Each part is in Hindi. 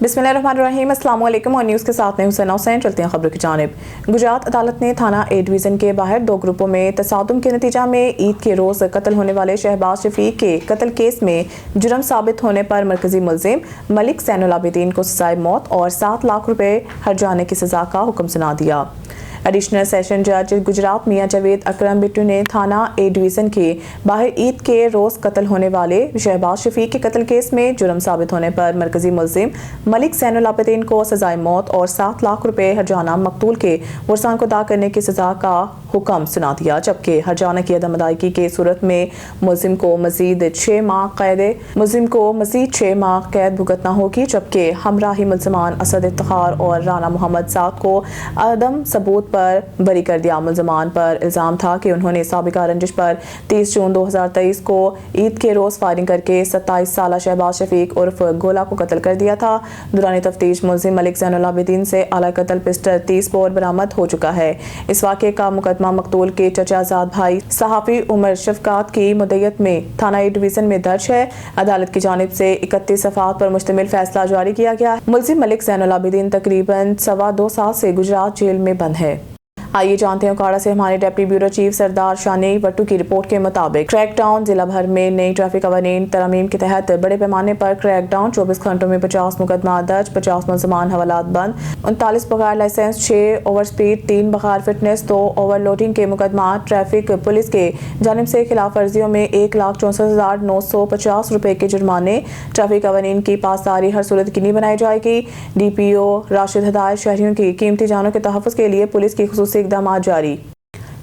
बिस्मिल्लाहिर्रहमानिर्रहीम, अस्सलाम वालेकुम। और न्यूज़ के साथ में हुसैन चलते हैं खबरों की जानिब। गुजरात अदालत ने थाना ए डिवीज़न के बाहर दो ग्रुपों में तसादुम के नतीजा में ईद के रोज़ कत्ल होने वाले शहबाज शफीक के कत्ल केस में जुर्म साबित होने पर मरकजी मुलजिम मलिक ज़ैनुल आबिदीन को सज़ाए मौत और 7 लाख रुपए हर्जाने की सज़ा का हुक्म सुना दिया। एडिशनल सेशन जज गुजरात मियां जावेद अकरम बिट्टू ने थाना ए डिवीज़न के बाहर ईद के रोज़ कत्ल होने वाले शहबाज शफीक के कत्ल केस में जुर्म साबित होने पर मरकजी मुलजिम मलिक ज़ैनुल आबिदीन को सज़ाए मौत और 7 लाख रुपए हर्जाना मकतूल के वरसान को अदा करने की सज़ा का हुक्म सुना दिया, जबकि हर्जाना की अदम अदायगी की सूरत में मुलजिम को मज़ीद 6 माह कैद भुगतना होगी, जबकि हमराही मुलजमान असद इफ्तिखार और राना मोहम्मद साद को अदम सबूत पर बरी कर दिया। मुलजमान पर इल्ज़ाम था कि उन्होंने साबिका रंजिश पर 30 जून 2023 को ईद के रोज़ फायरिंग करके 27 साला शहबाज शफीक उर्फ गोला को कत्ल कर दिया था। दौरान तफ्तीश मुलजिम मलिक ज़ैनुल आबिदीन से आला कत्ल पिस्टल 30 बोर बरामद हो चुका है। इस वाक़े का मुकदमा मकतूल के चचाजाद भाई सहाफ़ी उमर शफकात की मुद्दत में थाना ए डिवीज़न में दर्ज है। अदालत की जानिब से 31 सफ़ात पर मुश्तमिल फैसला जारी किया गया। मुलजिम मलिक ज़ैनुल आबिदीन तकरीबन 2.25 साल से गुजरात जेल में बंद है। आइए जानते हैं उकाड़ा से हमारे डिप्टी ब्यूरो चीफ सरदार शानी वट्टू की रिपोर्ट के मुताबिक क्रैकडाउन जिला भर में नई ट्रैफिक कवानीन तरमीम के तहत बड़े पैमाने पर क्रैकडाउन 24 घंटों में 50 मुकदमा दर्ज, 50 मुलजमान हवालात बंद, 39 बगैर लाइसेंस, 6 ओवर स्पीड, 3 बगैर फिटनेस, 2 ओवरलोडिंग के मुकदमा। ट्रैफिक पुलिस के जानिब से खिलाफ वर्जियों में 1,64,950 रुपए के जुर्माने। ट्रैफिक कवानीन की पासदारी हर सूरत यकीनी बनाई जाएगी। DPO राशिद हदायत शहरियों की कीमती जानों के तहफ़्फ़ुज़ के लिए पुलिस की खुसूसी इक़दामात जारी।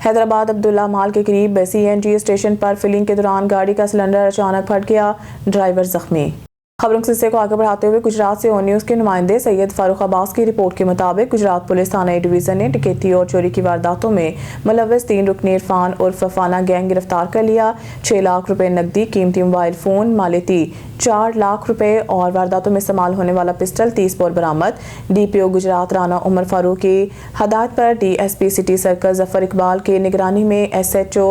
हैदराबाद अब्दुल्ला माल के करीब CNG स्टेशन पर फिलिंग के दौरान गाड़ी का सिलेंडर अचानक फट गया, ड्राइवर जख्मी। खबरों के सिलसिले को आगे बढ़ाते हुए गुजरात से ON न्यूज़ के नुमाइंदे सैयद फारूक अब्बास की रिपोर्ट के मुताबिक गुजरात पुलिस थाना ए डिवीज़न ने डकैती और चोरी की वारदातों में मुलव्वस 3 रुकनी इरफान उर्फ फाना गैंग गिरफ्तार कर लिया। 6 लाख रुपए नकदी, कीमती मोबाइल फ़ोन, मालियती 4 लाख रुपए और वारदातों में इस्तेमाल होने वाला पिस्टल 30 बोर बरामद। DPO गुजरात राना उमर फारूक की हदायत पर DSP city circle Zafar Iqbal के निगरानी में SHO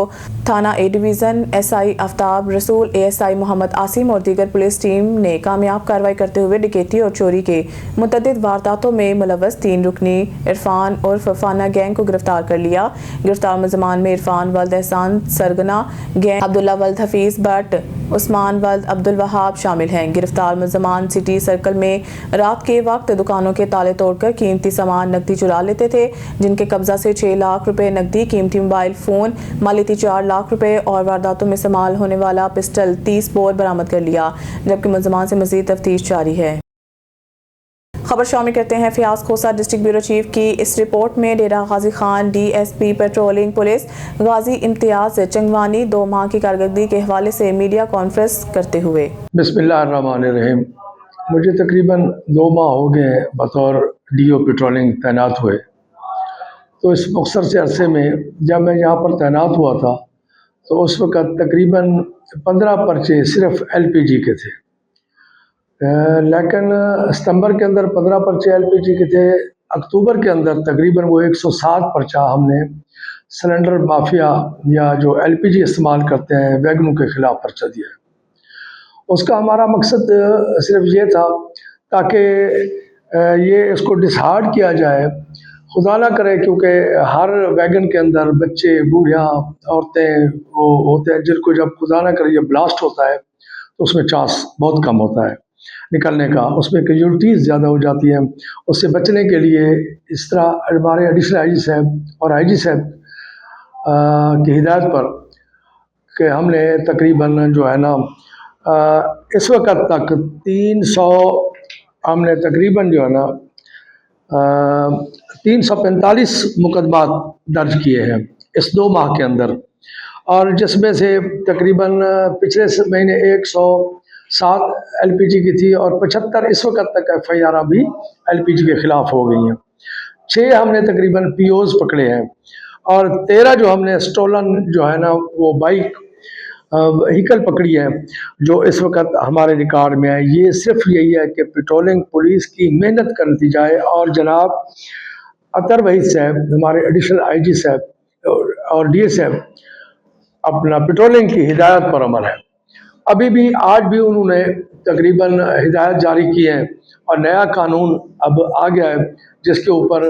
थाना ए डिवीज़न SI आफ्ताब रसूल, ASI मोहम्मद आसिम और दीगर पुलिस टीम ने कामयाब कार्रवाई करते हुए डकैती और चोरी के मुतअद्दिद वारदातों में मुलव्वस 3 रुकनी इरफान उर्फ फाना गैंग को गिरफ्तार कर लिया। गिरफ्तार मुलजमान में इरफान वल्द एहसान सरगना गैंग, अब्दुल्ला वल्द हफीज भट्ट, उस्मान वल्द अब्दुल वहाब शामिल हैं। गिरफ्तार मुलजमान सिटी सर्कल में रात के वक्त दुकानों के ताले तोड़कर कीमती सामान नकदी चुरा लेते थे, जिनके कब्जा से 6 लाख रुपए नकदी, कीमती मोबाइल फ़ोन, मालियती 4 लाख रुपए और वारदातों में इस्तेमाल होने वाला पिस्टल 30 बोर बरामद कर लिया, जबकि मुलजमान से मज़ीद तफ्तीश जारी है। खबर शामिल करते हैं फयाज खोसा डिस्ट्रिक्ट ब्यूरो चीफ की इस रिपोर्ट में। डेरा Ghazi Khan DSP patrolling police गाजी इम्तियाज चंगवानी 2 माह की कारकर्दगी के हवाले से मीडिया कॉन्फ्रेंस करते हुए। बिस्मिल्लाहिर्रहमानिर्रहीम। मुझे तकरीबन 2 माह हो गए बतौर DO पेट्रोलिंग तैनात हुए। तो इस मुख्तसर से अरसे में जब मैं यहाँ पर तैनात हुआ था तो उस वक़्त तकरीबन 15 पर्चे सिर्फ LPG के थे, लेकिन सितंबर के अंदर 15 पर्चे LPG के थे। अक्टूबर के अंदर तकरीबन वो 107 पर्चा हमने सिलेंडर माफिया या जो LPG इस्तेमाल करते हैं वैगनों के ख़िलाफ़ पर्चा दिया है। उसका हमारा मकसद सिर्फ ये था ताकि ये इसको डिसहार्ड किया जाए, खुदा ना करे, क्योंकि हर वैगन के अंदर बच्चे, बूढ़ियाँ, औरतें वो होते हैं जिनको जब खुदा ना करे ये ब्लास्ट होता है तो उसमें चांस बहुत कम होता है निकलने का, उसमें कैजुअल्टीज़ ज़्यादा हो जाती हैं। उससे बचने के लिए इस तरह हमारे एडिशनल IG साहब और IG साहब की हिदायत पर कि हमने तकरीबन जो है ना इस वक्त तक 300 हमने तकरीबन जो है ना 345 मुकदमा दर्ज किए हैं इस 2 माह के अंदर, और जिसमें से तकरीबन पिछले महीने 107 LPG की थी और 75 इस वक्त तक FIR भी LPG के ख़िलाफ़ हो गई हैं। 6 हमने तकरीबन POs पकड़े हैं और 13 जो हमने स्टोलन जो है ना वो बाइक व्हीकल पकड़ी है जो इस वक्त हमारे रिकॉर्ड में है। ये सिर्फ यही है कि पेट्रोलिंग पुलिस की मेहनत का नतीजा है। और जनाब अतर वहीद साहब, हमारे एडिशनल IG साहब और DA साहब अपना पेट्रोलिंग की हिदायत पर अमल है। अभी भी आज भी उन्होंने तकरीबन हिदायत जारी की है और नया कानून अब आ गया है जिसके ऊपर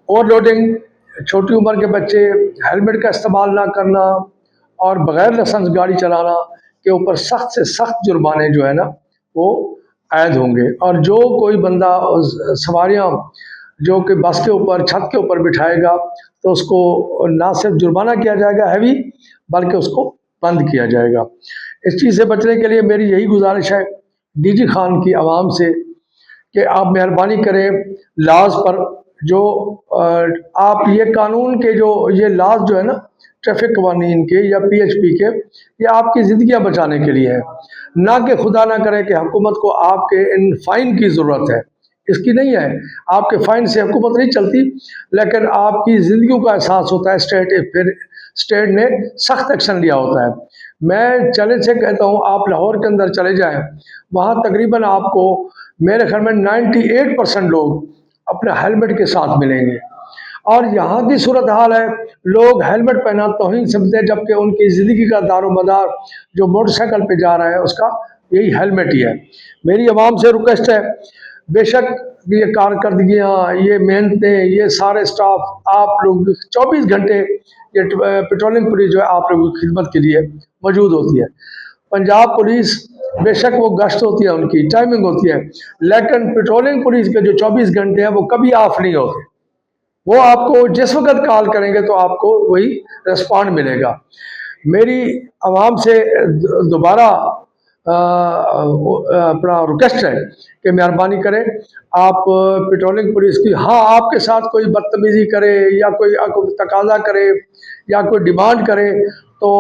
ओवरलोडिंग, छोटी उम्र के बच्चे, हेलमेट का इस्तेमाल ना करना और बग़ैर लाइसेंस गाड़ी चलाना के ऊपर सख्त से सख्त जुर्माने जो है ना वो आयद होंगे। और जो कोई बंदा सवारियाँ जो कि बस के ऊपर, छत के ऊपर बिठाएगा तो उसको ना सिर्फ जुर्माना किया जाएगा हैवी, बल्कि उसको बंद किया जाएगा। इस चीज़ से बचने के लिए मेरी यही गुजारिश है डीजी खान की आवाम से कि आप मेहरबानी करें लाज पर, जो आप ये कानून के जो ये लाज जो है ना ट्रैफिक कवानीन के या पीएचपी के, ये आपकी ज़िंदगियां बचाने के लिए है, ना कि खुदा ना करे कि हुकूमत को आपके इन फ़ाइन की ज़रूरत है। इसकी नहीं है, आपके फ़ाइन से हुकूमत नहीं चलती, लेकिन आपकी ज़िंदगियों का एहसास होता है। फिर स्टेट ने सख्त एक्शन लिया होता है। मैं चैलेंज से कहता हूँ, आप लाहौर के अंदर चले जाएं, वहाँ तकरीबन आपको मेरे ख्याल में 98% लोग अपने हेलमेट के साथ मिलेंगे। और यहाँ की सूरत हाल है, लोग हेलमेट पहना तौहीन समझते हैं, जबकि उनकी ज़िंदगी का दारोमदार जो मोटरसाइकिल पे जा रहा है उसका यही हेलमेट ही है। मेरी आवाम से रिक्वेस्ट है, बेशक ये कारकर्दगियाँ, ये मेहनतें, ये सारे स्टाफ आप लोग 24 घंटे ये पेट्रोलिंग पुलिस जो है आप लोगों की खिदमत के लिए मौजूद होती है। पंजाब पुलिस बेशक वो गश्त होती है, उनकी टाइमिंग होती है, लेकिन पेट्रोलिंग पुलिस के जो 24 घंटे हैं वो कभी ऑफ नहीं होते। वो आपको जिस वक्त कॉल करेंगे तो आपको वही रिस्पॉन्ड मिलेगा। मेरी आवाम से दोबारा अपना रिक्वेस्ट है कि मेहरबानी करें आप पेट्रोलिंग पुलिस की, हाँ आपके साथ कोई बदतमीज़ी करे या कोई तकाजा करे या कोई डिमांड करे तो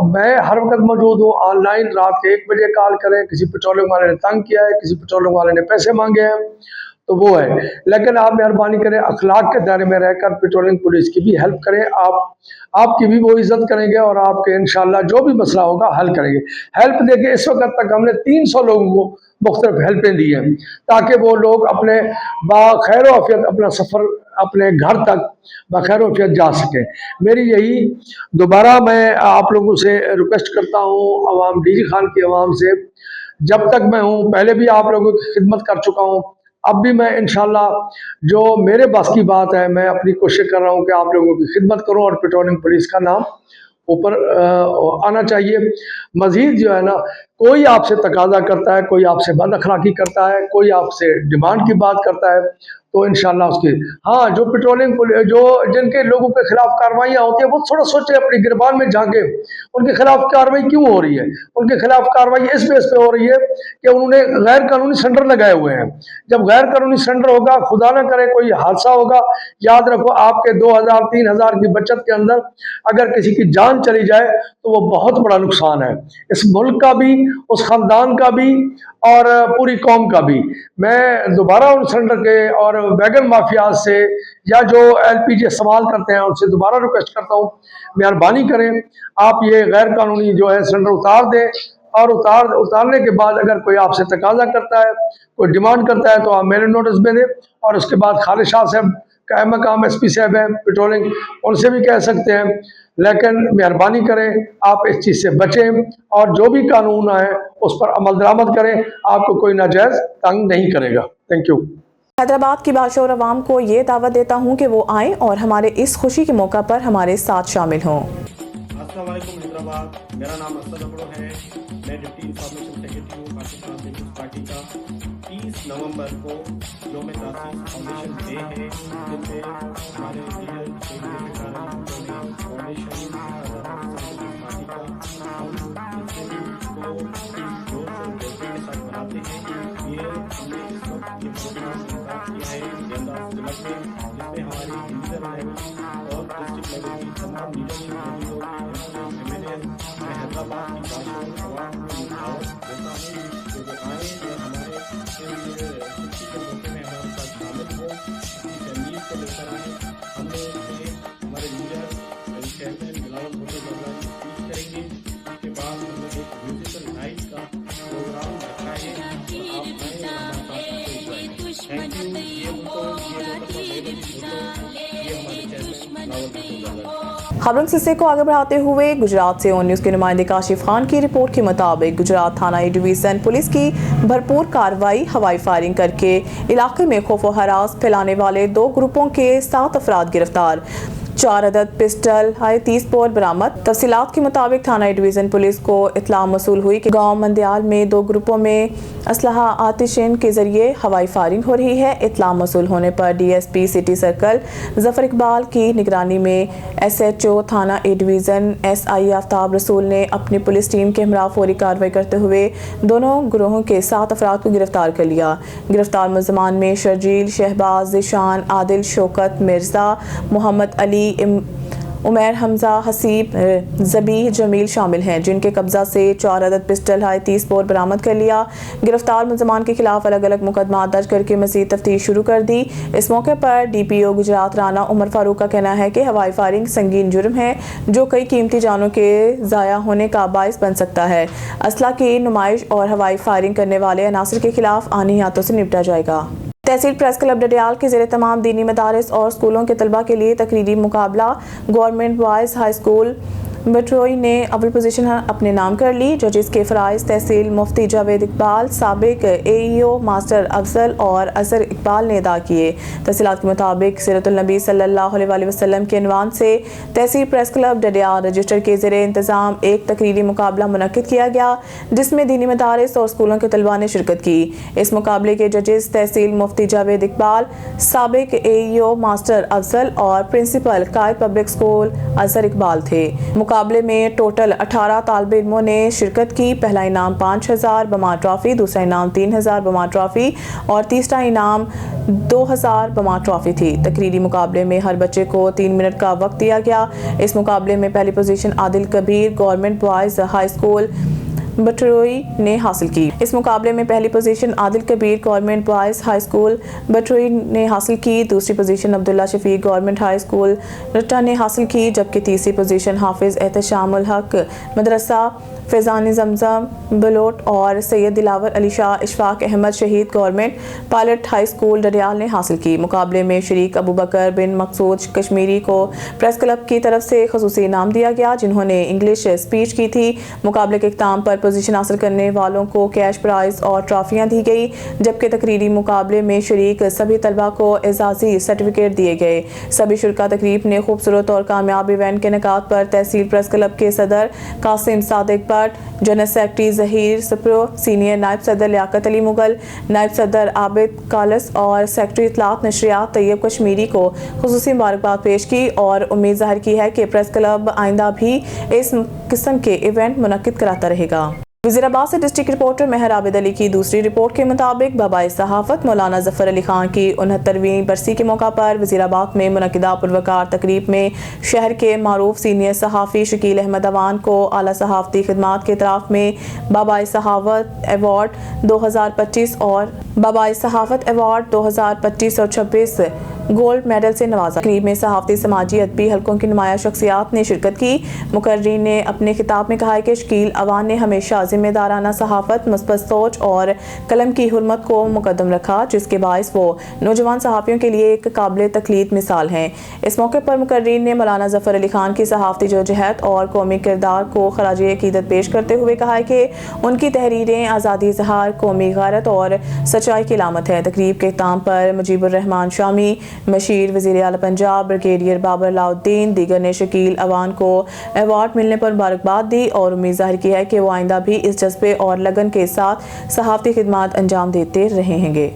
मैं हर वक्त मौजूद हूँ ऑनलाइन। रात के 1 बजे कॉल करें, किसी पेट्रोलिंग वाले ने तंग किया है, किसी पेट्रोलिंग वाले ने पैसे मांगे हैं तो वो है, लेकिन आप मेहरबानी करें अखलाक के दायरे में रहकर पेट्रोलिंग पुलिस की भी हेल्प करें। आपकी भी वो इज़्ज़त करेंगे और आपके इंशाल्लाह जो भी मसला होगा हल करेंगे। हेल्प देखिए, इस वक्त तक हमने 300 लोगों को मुख्तलिफ हेल्पें दी हैं ताकि वो लोग अपने बाखैर आफियत अपना सफ़र अपने घर तक बाखैर आफियत जा सकें। मेरी यही दोबारा मैं आप लोगों से रिक्वेस्ट करता हूँ, अवाम डीजी खान की आवाम से, जब तक मैं हूँ, पहले भी आप लोगों की खिदमत कर चुका हूँ, अब भी मैं इंशाल्लाह जो मेरे बस की बात है मैं अपनी कोशिश कर रहा हूँ कि आप लोगों की खिदमत करूँ और पेट्रोलिंग पुलिस का नाम ऊपर आना चाहिए। मज़ीद जो है ना, कोई आपसे तकाजा करता है, कोई आपसे बद अखलाकी करता है, कोई आपसे डिमांड की बात करता है तो इंशाल्लाह उसकी, हाँ जो पेट्रोलिंग जो जिनके लोगों के खिलाफ कार्रवाइयाँ होती है वो थोड़ा सोचे, अपनी गिरबान में झांके, उनके खिलाफ कार्रवाई क्यों हो रही है। उनके खिलाफ कार्रवाई इस बेस पे हो रही है कि उन्होंने गैर कानूनी सिलेंडर लगाए हुए हैं। जब गैर कानूनी सिलेंडर होगा, खुदा ना करे कोई हादसा होगा, याद रखो आपके 2000-3000 की बचत के अंदर अगर किसी की जान चली जाए तो वो बहुत बड़ा नुकसान है, इस मुल्क का भी, उस ख़ानदान का भी और पूरी कौम का भी। मैं दोबारा उन सिलेंडर के और वैगन माफिया से या जो एलपीजी इस्तेमाल करते हैं उनसे दोबारा रिक्वेस्ट करता हूँ, मेहरबानी करें आप ये गैर कानूनी जो है सिलेंडर उतार दें, और उतारने के बाद अगर कोई आपसे तकाजा करता है, कोई डिमांड करता है तो आप मेरे नोटिस में दें। और उसके बाद खालिद शाह साहब का मकाम एसपी साहब है पेट्रोलिंग, उनसे भी कह सकते हैं, लेकिन मेहरबानी करें आप इस चीज़ से बचें और जो भी कानून आए उस पर अमल दरामद करें, आपको कोई नाजायज़ तंग नहीं करेगा। Thank you. हैदराबाद की बादशाह और अवाम को ये दावत देता हूँ कि वो आएँ और हमारे इस खुशी के मौका पर हमारे साथ शामिल हों। अस्सलाम वालेकुम हैदराबाद, मेरा नाम असद अबड़ो है, मैं डिप्टी इंफॉर्मेशन सेक्रेटरी हूँ पाकिस्तान पीपल्स पार्टी का। 30 नवंबर को यौम तासीस फाउंडेशन डे है, जिससे हमारे लीडर फाउंडेशन पार्टी का हम इस दिन को जोर शोर के साथ मनाते हैं। ये हमने इस वक्त ये प्रोग्राम किया है गेंदा जिला में, जिसमें हमारे डिवीजन लेवल और डिस्ट्रिक्ट लेवल की तमाम लीडरशिप हैदराबाद की बादशाह अवाम को दावत देता है कि वो आए और हमारे खुशी के मौके में हमारे साथ शामिल हो, फैमिली को लेकर आए। हमने हमारे लीडर चेयरमैन बिलावल भुट्टो ये उनको ये जो मतलब ये हमारे चेयरमैन नावल रसूल। खबरों सिलसिले को आगे बढ़ाते हुए गुजरात से ऑन न्यूज़ के नुमाइंदे काशिफ खान की रिपोर्ट के मुताबिक गुजरात थाना ए डिवीज़न पुलिस की भरपूर कार्रवाई हवाई फायरिंग करके इलाके में खौफ व हरास फैलाने वाले 2 ग्रुपों के 7 अफराद गिरफ्तार, 4 अदद पिस्टल हाई 30 बोर बरामद। तफसीलात के मुताबिक थाना ए डिवीज़न पुलिस को इत्तला मौसूल हुई कि गांव मंदियाल में 2 ग्रुपों में असलहा आतिशिन के जरिए हवाई फायरिंग हो रही है। इत्तला मौसूल होने पर DSP city circle Zafar Iqbal की निगरानी में SHO थाना ए डिवीज़न SI आफ्ताब रसूल ने अपनी पुलिस टीम के हमरा फौरी कार्रवाई करते हुए दोनों गिरोहों के 7 अफराद को गिरफ्तार कर लिया। गिरफ्तार मुलजमान में शर्जील, शहबाज, जिशान, आदिल, शौकत, मिर्जा, मोहम्मद अली, उमैर, हमजा, हसीब, जबी, जमील शामिल हैं, जिनके कब्जा से 4 अदद पिस्टल हाई 30 बोर बरामद कर लिया। गिरफ्तार मुलजमान के खिलाफ अलग अलग मुकदमा दर्ज करके मजीद तफ्तीश शुरू कर दी। इस मौके पर DPO गुजरात राना उमर फारूक का कहना है कि हवाई फायरिंग संगीन जुर्म है जो कई कीमती जानों के ज़ाया होने का बायस बन सकता है। असला की नुमाइश और हवाई फायरिंग करने वाले अनासर के खिलाफ आनी हाथों से निपटा जाएगा। तहसील प्रेस क्लब डडियाल के ज़ेरे तमाम दीनी मदारिस और स्कूलों के तलबा के लिए तकरीरी मुकाबला government boys high school Batroi ने अव्वल पोजीशन अपने नाम कर ली। जजेस के फ़राइज़ तहसील मुफ्ती जावेद इकबाल, साबिक AEO मास्टर अफजल और असर इकबाल ने अदा किए। तफसीलात के मुताबिक सीरतुल नबी सल्लल्लाहु अलैहि वसल्लम के अनवान से तहसील प्रेस क्लब डडियाल रजिस्टर के ज़ेरे इंतज़ाम एक तकरीरी मुकाबला मुनक्किद किया गया, जिसमें दीनी मदारिस और स्कूलों के तलबा ने शिरकत की। इस मुकाबले के जजेस तहसील मुफ्ती जावेद इकबाल, साबिक AEO मास्टर अफजल और प्रिंसिपल कायद पब्लिक स्कूल असर इकबाल थे। मुकाबले में टोटल 18 तालिब इल्मों ने शिरकत की। पहला इनाम 5000 बमा ट्रॉफी, दूसरा इनाम 3000 बमा ट्रॉफी और तीसरा इनाम 2000 बमा ट्रॉफी थी। तकरीरी मुकाबले में हर बच्चे को 3 मिनट का वक्त दिया गया। इस मुकाबले में पहली position Adil Kabir government boys high school Batroi ने हासिल की। इस मुकाबले में पहली position Adil Kabir government boys high school Batroi ने हासिल की। दूसरी position Abdullah Shafiq government high school Ratta ने हासिल की, जबकि तीसरी पोजीशन हाफिज एहतशामुल हक मदरसा फैज़ान जमजम बलोट और सैयद दिलावर अली शाह इशफाक अहमद शहीद government pilot high school Dadiyal ने हासिल की। मुकाबले में शरीक अबू बकर बिन मकसूद कश्मीरी को प्रेस क्लब की तरफ से खसूसी इनाम दिया गया, जिन्होंने इंग्लिश स्पीच की थी। मुकाबले के इख्ताम पर पोजीशन हासिल करने वालों को कैश प्राइज और ट्रॉफियाँ दी गई, जबकि तकरीरी मुकाबले में शरीक सभी तलबा को एजाज़ी सर्टिफिकेट दिए गए। सभी शुरका तकरीब ने खूबसूरत और कामयाब इवेंट के निकात पर तहसील प्रेस क्लब के सदर Qasim Sadiq Bhatt, general secretary Zaheer Sapro, senior नायब सदर लियाकत अली मुगल, नायब सदर आबिद कालस और सेक्रेटरी इत्तलात नशरियात तैयब कश्मीरी को खुसूसी मुबारकबाद पेश की और उम्मीद जाहिर की है कि प्रेस क्लब आइंदा भी इस किस्म के इवेंट मुनक्किद कराता रहेगा। वज़ीराबाद से डिस्ट्रिक्ट रिपोर्टर मेहर आबिद अली की दूसरी रिपोर्ट के मुताबिक बाबाए सहाफ़त मौलाना ज़फ़र अली खान की 69वीं बरसी के मौका पर वज़ीराबाद में मुनक्किदा पुरवकार तकरीब में शहर के मारूफ सीनियर सहाफ़ी शकील अहमद अवान को आला सहाफ़ती खिदमात के तरफ में बाबाए सहाफ़त अवार्ड 2025 और बाबाए सहाफ़त अवार्ड 2025 और 26 गोल्ड मेडल से नवाजा। तकरीब में सहाफ़ती समाजी अदबी हलकों की नुमाया शख्सियात ने शिरकत की। मुकर्रीन ने अपने खिताब में कहा कि शकील अवान ने हमेशा जिम्मेदाराना सहाफ़त, मुस्बत सोच और कलम की हुर्मत को मुकद्दम रखा, जिसके बायस वो नौजवान सहाफ़ियों के लिए एक काबिल तकलीद मिसाल हैं। इस मौके पर मुकर्रीन ने मौलाना ज़फ़र अली खान की सहाफ़ती जदोजहद और कौमी किरदार को खराज अक़ीदत पेश करते हुए कहा है कि उनकी तहरीरें आज़ादी इज़हार, कौमी गैरत और सच्चाई की अलामत है। तकरीब के इख्ताम पर मुजीबुर रहमान शामी, मशीर, वज़ीर आला पंजाब ब्रिगेडियर बाबर अलाउद्दीन दीगर ने शकील अवान को अवार्ड मिलने पर मुबारकबाद दी और उम्मीद जाहिर की है कि वो आइंदा भी इस जज्बे और लगन के साथ सहाफ़ती खिदमात अंजाम देते रहेंगे।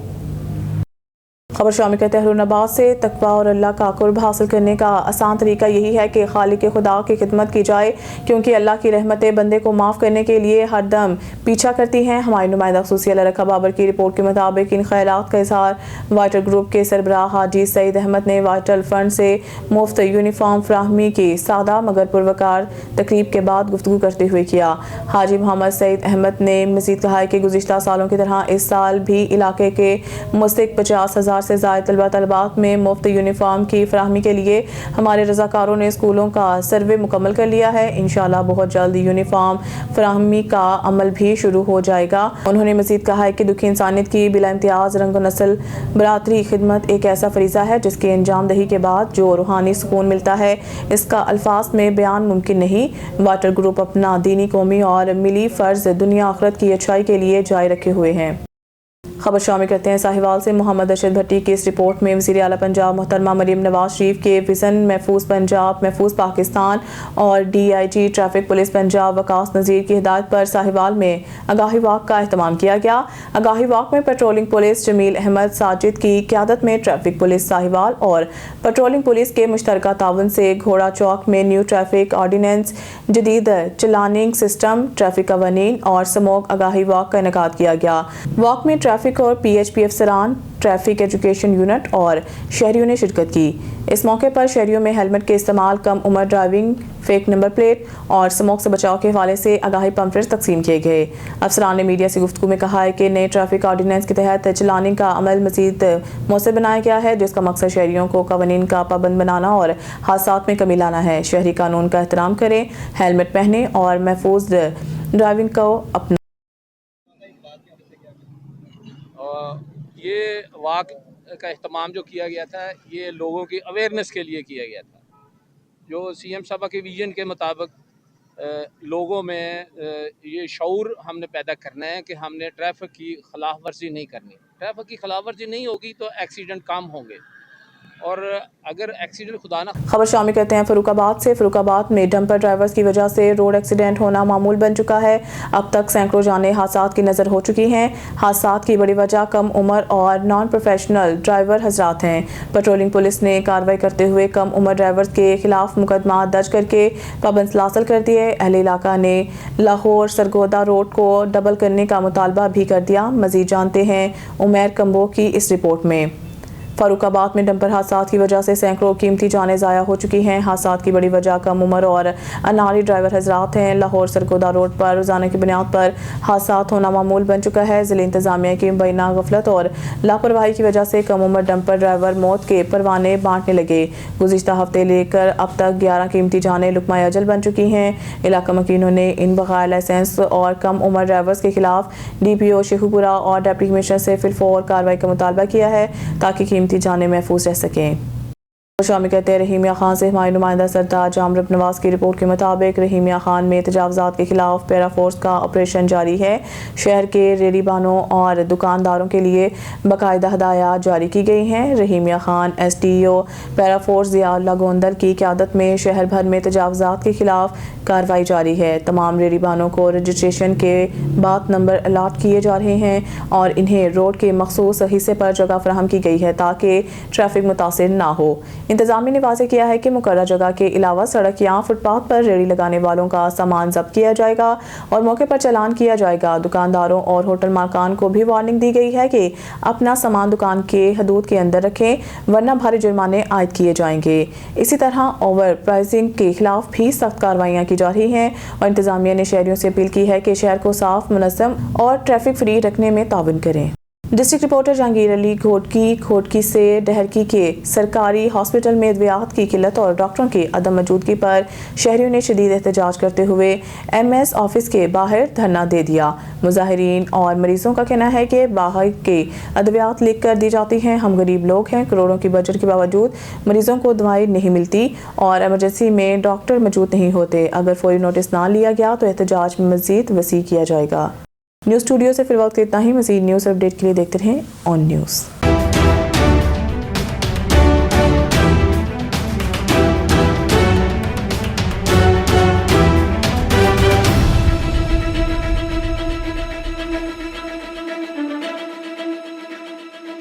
खबर शामिल करते हैं नबाज से। तकवा और अल्लाह का कुर्ब हासिल करने का आसान तरीका यही है कि खालिक खुदा की खिदमत की जाए, क्योंकि अल्लाह की रहमतें बंदे को माफ़ करने के लिए हर दम पीछा करती हैं। हमारी नुमाइंदा ख़ुसूसी अल्लाह रखा बाबर की रिपोर्ट के मुताबिक इन ख्यालात का इज़हार वाइटल ग्रुप के सरबराह हाजी सईद अहमद ने वाइटल फंड से मुफ्त यूनिफॉर्म फ्राहमी की सादा मगर पुरवकार तकरीब के बाद गुफ्तगू करते हुए किया। हाजी मोहम्मद सईद अहमद ने मज़ीद कहा कि गुज़िश्ता सालों की तरह इस साल भी इलाके के मुस्तहिक़ 50,000 से ज़ायद तलबा तलबात में मुफ्त यूनिफॉर्म की फराहमी के लिए हमारे रज़ाकारों ने स्कूलों का सर्वे मुकम्मल कर लिया है। इंशाअल्लाह बहुत जल्द यूनिफॉर्म फराहमी का अमल भी शुरू हो जाएगा। उन्होंने मज़ीद कहा है कि दुखी इंसानियत की बिला इम्तियाज़ रंग नस्ल बरादरी खिदमत एक ऐसा फरीज़ा है जिसकी अंजाम दही के बाद जो रूहानी सुकून मिलता है इसका अल्फाज में बयान मुमकिन नहीं। वाटर ग्रुप अपना दीनी, कौमी और मिली फ़र्ज़ दुनिया आखिरत की अच्छाई के लिए जारी रखे हुए हैं। खबर शामिल करते हैं साहिवाल से। मोहम्मद अरशद भट्टी की इस रिपोर्ट में वज़ीर आला पंजाब मोहतरमा मरीम नवाज शरीफ के विज़न महफूज पंजाब महफूज पाकिस्तान और DIG traffic police Punjab Waqas Nazir की हिदायत पर साहिवाल में आगाही वॉक का अहतमाम किया गया। आगाही वॉक में पेट्रोलिंग पुलिस जमील अहमद साजिद की क़यादत में ट्रैफिक पुलिस साहिवाल और पेट्रोलिंग पुलिस के मुश्तरका ताउन से घोड़ा चौक में न्यू ट्रैफिक ऑर्डिनेंस, जदीद चलानिंग सिस्टम, ट्रैफिक कवानीन और स्मोक आगाही वॉक का इनेकाद किया गया। वॉक में ट्रैफिक और PHP अफसरान, ट्रैफिक एजुकेशन यूनिट और शहरियों ने शिरकत की। इस मौके पर शहरियों में हेलमेट के इस्तेमाल, कम उम्र ड्राइविंग, फेक नंबर प्लेट और स्मोक से बचाव के हवाले से आगाही पम्फलेट्स तकसीम किए गए। अफसरान ने मीडिया से गुफ्तगू में कहा है कि नए ट्रैफिक ऑर्डिनेंस के तहत चलानी का अमल मजीद मौसर बनाया गया है जिसका मकसद शहरियों को कवानीन का पाबंद बनाना और हादसात में कमी लाना है। शहरी कानून का एहतराम करें, हेलमेट पहने और महफूज ड्राइविंग को अपना। ये वाक का अहतमाम जो किया गया था ये लोगों की अवेयरनेस के लिए किया गया था। जो CM साहब के विजन के मुताबिक लोगों में ये शऊर हमने पैदा करना है कि हमने ट्रैफिक की खिलाफ वर्जी नहीं करनी। ट्रैफिक की खिलाफ वर्जी नहीं होगी तो एक्सीडेंट कम होंगे और अगर एक्सीडेंट खुदा ना। खबर शामिल करते हैं फरुखाबाद से। फरुखाबाद में डंपर ड्राइवर्स की वजह से रोड एक्सीडेंट होना मामूल बन चुका है। अब तक सैकड़ों जानें हादसात की नज़र हो चुकी हैं। हादसात की बड़ी वजह कम उम्र और नॉन प्रोफेशनल ड्राइवर हजरात हैं। पेट्रोलिंग पुलिस ने कार्रवाई करते हुए कम उम्र ड्राइवर्स के खिलाफ मुकदमा दर्ज करके पाबंद सलासल कर दिए। अहले इलाका ने लाहौर सरगोदा रोड को डबल करने का मुतालबा भी कर दिया। मजीद जानते हैं उमैर कम्बो की इस रिपोर्ट में। फरुखाबाद में डंपर हादसात की वजह से सैकड़ों कीमती जानें ज़ाया हो चुकी हैं। हादसात की बड़ी वजह कम उम्र और अनाड़ी ड्राइवर हजरात हैं। लाहौर सरगोदा रोड पर रोज़ाना की बुनियाद पर हादसात होना मामूल बन चुका है। ज़िले इंतज़ामिया की मुबैना गफलत और लापरवाही की वजह से कम उम्र डंपर ड्राइवर मौत के परवाने बांटने लगे। गुज़िश्ता हफ्ते लेकर अब तक 11 कीमती जानें लुकमा अजल बन चुकी हैं। इलाका मकीनों ने इन बगैर लाइसेंस और कम उम्र ड्राइवर्स के खिलाफ DPO शेखुपुरा और डिप्टी कमिश्नर से फिलफौर कार्रवाई का मुतालबा किया है ताकि जाने महफूज रह सकें। शामिल कहते हैं रहीमिया खान से हमारे नुमाइंदा सरदार जामरब नवाज की रिपोर्ट के मुताबिक रहीमिया खान में तजावज़ात के खिलाफ पैरा फोर्स का ऑपरेशन जारी है। शहर के रेहड़ीबानों और दुकानदारों के लिए बाकायदा हदायत जारी की गई हैं। Rahimiya Khan SDO para force Ziaullah Gondal की क़यादत में शहर भर में तजावज़ात के खिलाफ कार्रवाई जारी है। तमाम रेहड़ीबानों को रजिस्ट्रेशन के बाद नंबर अलाट किए जा रहे हैं और इन्हें रोड के मखसूस हिस्से पर जगह फराहम की गई है ताकि ट्रैफिक मुतासिर ना हो। इंतजामिया ने वाज़ेह किया है कि मुकर्रर जगह के अलावा सड़क या फुटपाथ पर रेहड़ी लगाने वालों का सामान जब्त किया जाएगा और मौके पर चालान किया जाएगा। दुकानदारों और होटल मालिकान को भी वार्निंग दी गई है कि अपना सामान दुकान के हदूद के अंदर रखें वरना भारी जुर्माने आयद किए जाएंगे। इसी तरह ओवर प्राइसिंग के खिलाफ भी सख्त कार्रवाइयाँ की जा रही हैं और इंतजामिया ने शहरियों से अपील की है कि शहर को साफ, मुनज़्ज़म और ट्रैफिक फ्री रखने में ताउन करें। डिस्ट्रिक्ट रिपोर्टर जहांगीर अली घोटकी से डहरकी के सरकारी हॉस्पिटल में अद्वियात की किल्लत और डॉक्टरों की अदम मौजूदगी पर शहरियों ने शदीद एहतजाज करते हुए MS ऑफिस के बाहर धरना दे दिया। मुजाहिरीन और मरीजों का कहना है कि बाहर के अद्वियात लिख कर दी जाती हैं। हम गरीब लोग हैं, करोड़ों की बजट के बावजूद मरीजों को दवाएं नहीं मिलती और एमरजेंसी में डॉक्टर मौजूद नहीं होते। अगर फौरी नोटिस ना लिया गया तो एहतजाज में मजीद वसी किया जाएगा। न्यूज़ स्टूडियो से फिर वक्त इतना ही। मज़ीद न्यूज़ अपडेट के लिए देखते रहें ऑन न्यूज़।